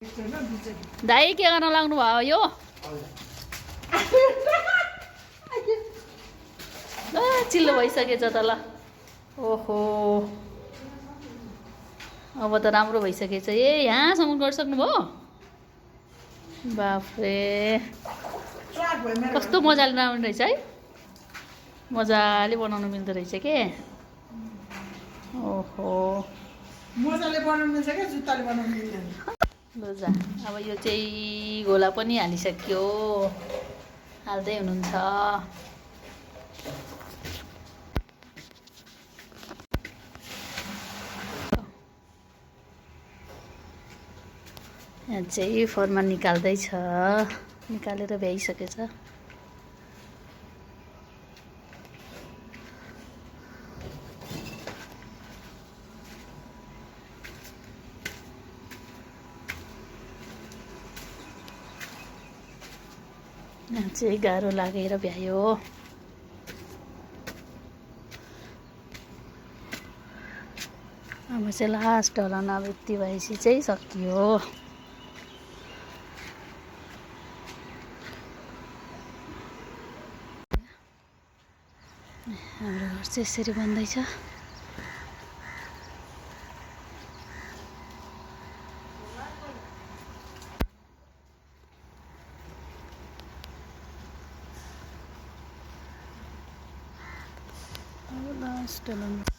दाइ के गर्न लाग्नु भयो यो चिल्लो भइसकेछ त ल ओहो अब त राम्रो भइसकेछ यहाँसम्म गरिसक्नु भयो बाफ्रे कस्तो मजाले बनाउनु रहेछ है मजाले बनाउनु मिल्दो रहेछ के ओहो मजाले बनाउनु मिल्छ के जुत्ताले बनाउनु मिल्दैन ल जा अब यो चाहिँ घोला पनि हालिसक्यो हाल्दै हुनुहुन्छ यहाँ चाहिँ फर्मा निकाल्दैछ निकालेर भ्याइसकेछ यहाँ चाहिँ गाह्रो लागेर भ्यायो अब चाहिँ लास्ट ढलान अब यति भएपछि चाहिँ सकियो हाम्रो घर चाहिँ यसरी बन्दैछ लास्ट ढलान